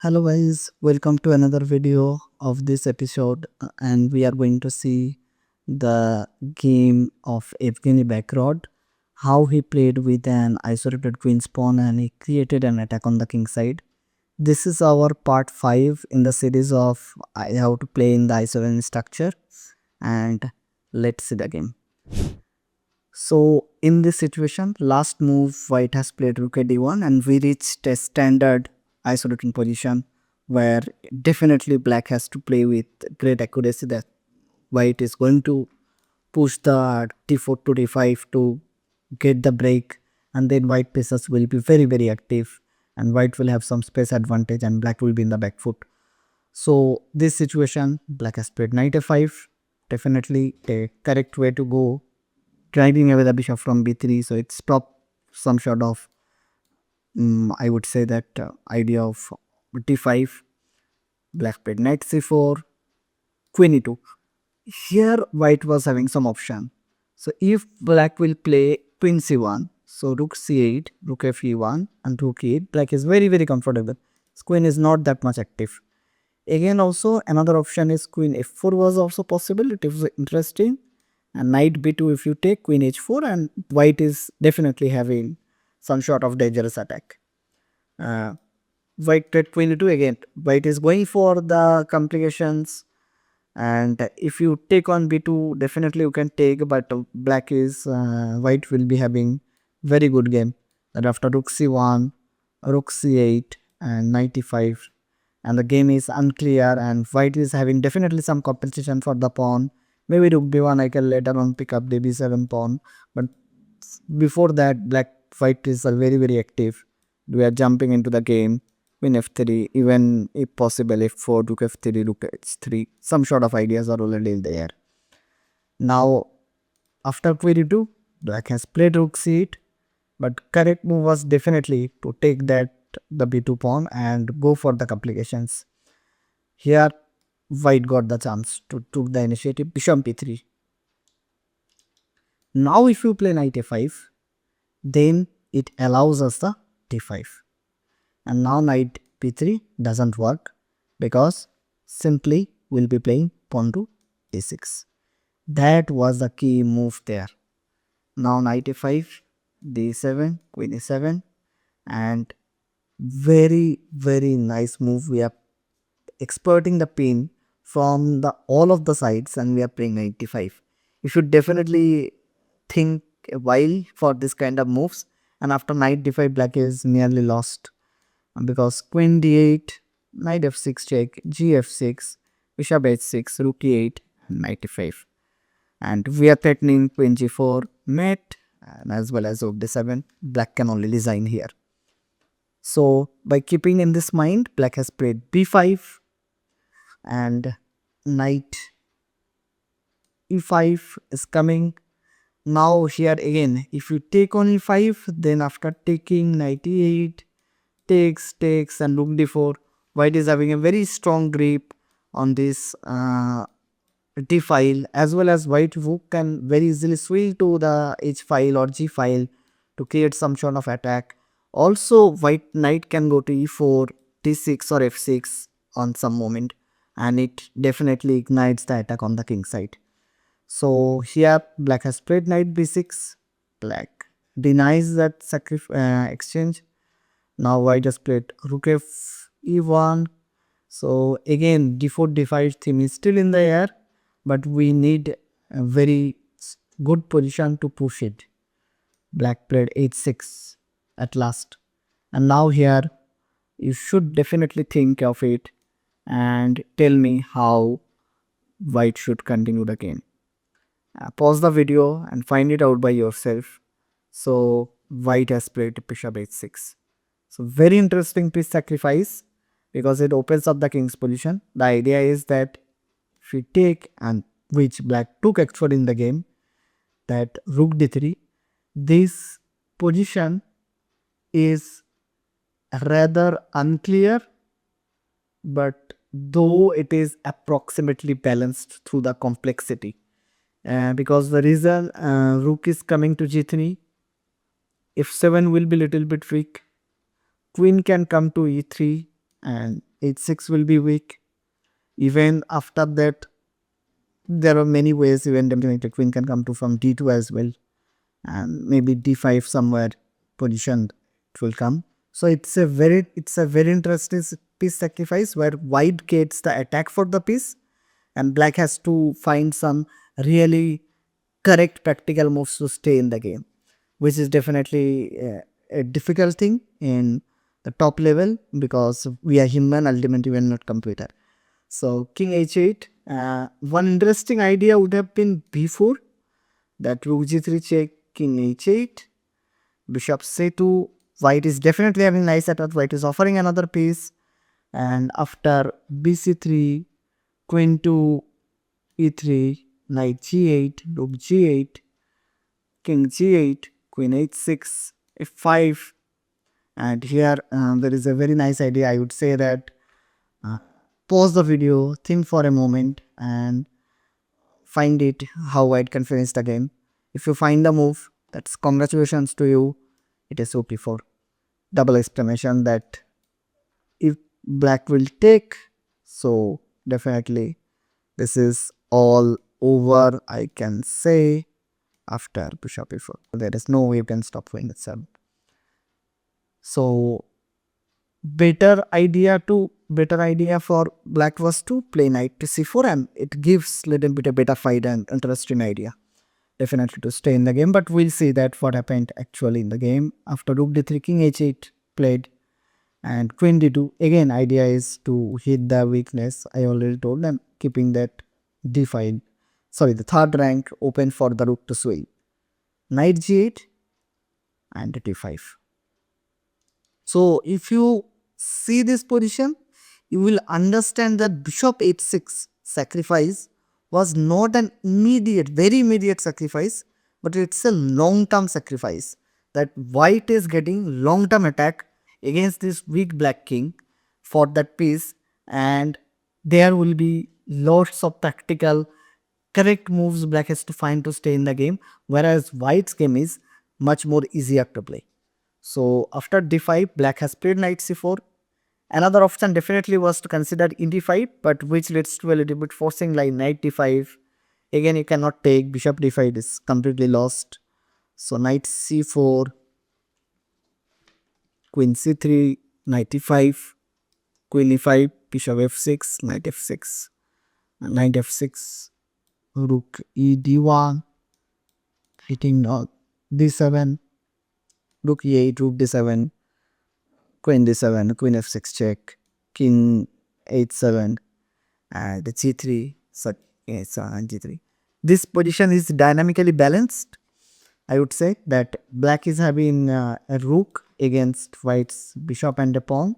Hello guys, welcome to another video of this episode and we are going to see the game of Evgeny Backrod, how he played with an isolated queen pawn and he created an attack on the king side. This is our part 5 in the series of how to play in the isolated structure and let's see the game. So in this situation, last move white has played rook a d1 and we reached a standard isolating position where definitely black has to play with great accuracy that white is going to push the d4 to d5 to get the break, and then white pieces will be very active and white will have some space advantage and black will be in the back foot. So this situation, black has played knight a5, definitely a correct way to go, driving away the bishop from b3. So it's stop some sort of I would say that idea of d5. Black played knight c4, queen e2. Here white was having some option. So if black will play queen c1, so rook c8, rook f e1 and rook e8, black is very comfortable. His queen is not that much active. Again also another option is queen f4 was also possible. It is interesting. And knight b2 if you take queen h4, and white is definitely having some sort of dangerous attack. White played queen e2 again. White is going for the complications, and if you take on b2 definitely you can take, but black is white will be having very good game. That after rook c1, rook c8 and knight e5, and the game is unclear and white is having definitely some compensation for the pawn. Maybe rook b1 I can later on pick up the b7 pawn, but before that black white is very active. We are jumping into the game. Queen f3, even if possible f4, rook f3, rook h3, some sort of ideas are already there. Now after queen e2, black has played rook c8, but correct move was definitely to take that the b2 pawn and go for the complications. Here white got the chance to took the initiative, bishop b3. Now if you play knight a5, then it allows us the d5, and now knight b3 doesn't work because simply we'll be playing pawn to d6. That was the key move there. Now knight a5, d7, queen a7, and very nice move. We are exporting the pin from the all of the sides and we are playing knight d5. You should definitely think a while for this kind of moves, and after knight d5 black is nearly lost because queen d8, knight f6 check, g f6, bishop h6, rook e8, knight e5, and we are threatening queen g4 mate, and as well as rook d7. Black can only resign here. So by keeping in this mind, black has played b5 and knight e5 is coming. Now here again, if you take on e5, then after taking knight e8, takes and rook d4, white is having a very strong grip on this d file, as well as white rook can very easily swing to the h file or g file to create some sort of attack. Also white knight can go to e4, d6 or f6 on some moment, and it definitely ignites the attack on the king side. So here black has played knight b6, black denies that exchange. Now white has played rook f e1. So again d4 d5 theme is still in the air, but we need a very good position to push it. Black played h6 at last, and now here you should definitely think of it and tell me how white should continue the game. Pause the video and find it out by yourself. So white has played bishop h6. So very interesting piece sacrifice because it opens up the king's position. The idea is that if we take, and which black took actually in the game, that rook d3, this position is rather unclear, but though it is approximately balanced through the complexity. Because the reason rook is coming to g3, f7 will be little bit weak, queen can come to e3 and h6 will be weak. Even after that, there are many ways even definitely queen can come to from d2 as well, and maybe d5 somewhere positioned it will come. So it's a very interesting piece sacrifice where white gets the attack for the piece and black has to find some really correct practical moves to stay in the game, which is definitely a difficult thing in the top level because we are human, ultimately we are not computer. So king h8, one interesting idea would have been b4, that rook g3 check, king h8, bishop c2. White is definitely having nice attack, white is offering another piece, and after bc3, queen to e3, knight g8, rook g8, king g8, queen h6, f5, and here there is a very nice idea. I would say that pause the video, think for a moment, and find it how white can finish the game. If you find the move, that's congratulations to you. It is OP4. Double exclamation that if black will take, so definitely this is all over, I can say, after bishop e4. There is no way you can stop playing itself. So better idea for black was to play knight to c4, and it gives little bit a better fight and interesting idea definitely to stay in the game. But we'll see that what happened actually in the game. After rook d3, king h8 played, and queen d2. Again, idea is to hit the weakness. I already told them, keeping that d5, sorry, the third rank open for the rook to swing. Knight g8 and d5. So if you see this position, you will understand that bishop h6 sacrifice was not an immediate, very immediate sacrifice, but it's a long-term sacrifice, that white is getting long-term attack against this weak black king for that piece, and there will be lots of tactical correct moves black has to find to stay in the game, whereas white's game is much more easier to play. So after d5, black has played knight c4. Another option definitely was to consider in d5, but which leads to a little bit forcing like knight d5. Again, you cannot take bishop d5, is completely lost. So knight c4, queen c3, knight e5, queen e5, bishop f6, knight f6, knight f6, rook e d1, hitting d7, rook e8, rook d7, queen d7, queen f6 check, king h7, and g3, so h7 and g3. This position is dynamically balanced. I would say that black is having a rook against white's bishop and a pawn,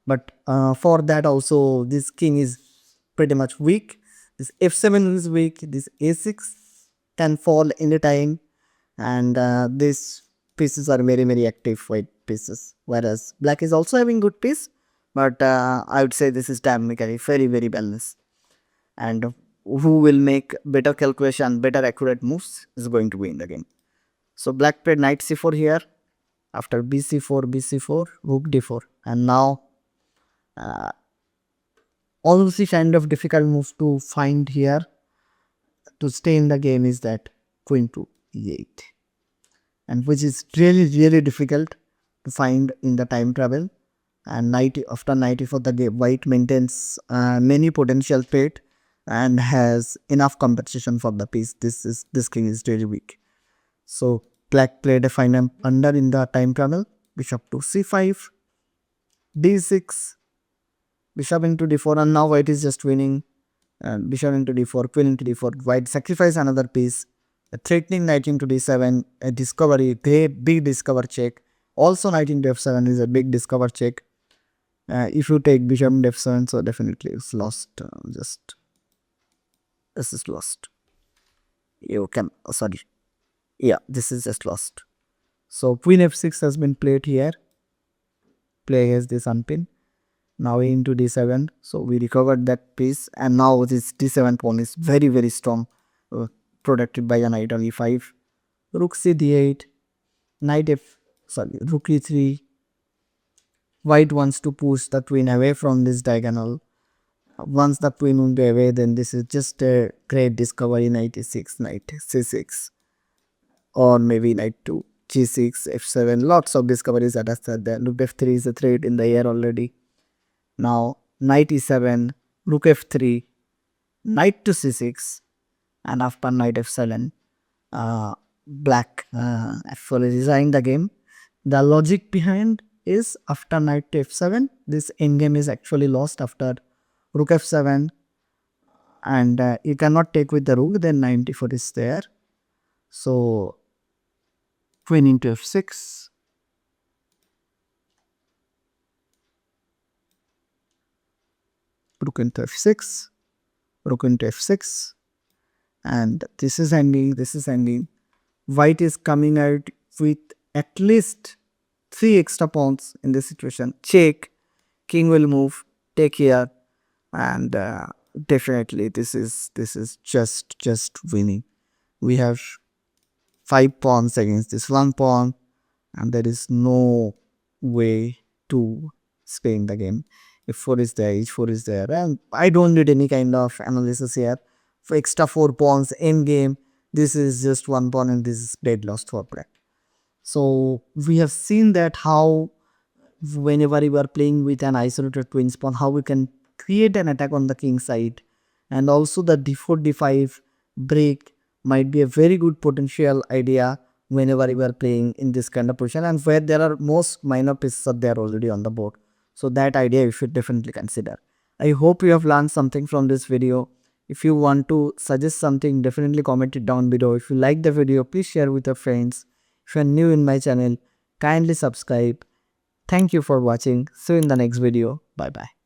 but for that also this king is pretty much weak. This f7 is weak, this a6 can fall anytime, and these pieces are very active white pieces, whereas black is also having good piece, but I would say this is dynamically very balanced, and who will make better calculation, better accurate moves is going to win the game. So black played knight c4 here, after bc4, rook d4, and now all the kind of difficult moves to find here to stay in the game is that queen to e8, and which is really difficult to find in the time travel. And knight, after knight e4, the white maintains many potential threat and has enough compensation for the piece. This king is really weak. So black played a fine under in the time travel, bishop to c5, d6, bishop into d4, and now white is just winning. Bishop into d4, queen into d4, white sacrifice another piece, a threatening knight into d7, a discovery, big discover check. Also knight into f7 is a big discover check. If you take bishop into f7, so definitely it's lost. This is lost. You can, sorry, yeah, this is just lost. So queen f6 has been played here. Play has this unpin. Now into d7, so we recovered that piece, and now this d7 pawn is very strong, protected by a knight on e5, rook c d8, knight f, sorry, rook e3, White wants to push the queen away from this diagonal. Once the queen will be away, then this is just a great discovery. Knight e6, knight c6, or maybe knight to g6, f7. Lots of discoveries that are said there. Rook f3 is a threat in the air already. Now knight e7, rook f3, knight to c6, and after knight f7, black actually resigned the game. The logic behind is after knight to f7, this endgame is actually lost after rook f7, and you cannot take with the rook, then knight d4 is there. So queen into f6, rook into f6, rook into f6, and this is ending, this is ending. White is coming out with at least 3 extra pawns in this situation. Check, king will move, take here, and definitely this is just winning. We have 5 pawns against this 1 pawn, and there is no way to stay in the game. F4 is there, h4 is there, and I don't need any kind of analysis here. For extra 4 pawns in game, this is just 1 pawn and this is dead lost for black. So we have seen that how whenever you are playing with an isolated twin pawn, how we can create an attack on the king side, and also the d4 d5 break might be a very good potential idea whenever you are playing in this kind of position, and where there are most minor pieces are there already on the board. So that idea you should definitely consider. I hope you have learned something from this video. If you want to suggest something, definitely comment it down below. If you like the video, please share with your friends. If you are new in my channel, kindly subscribe. Thank you for watching. See you in the next video. Bye bye.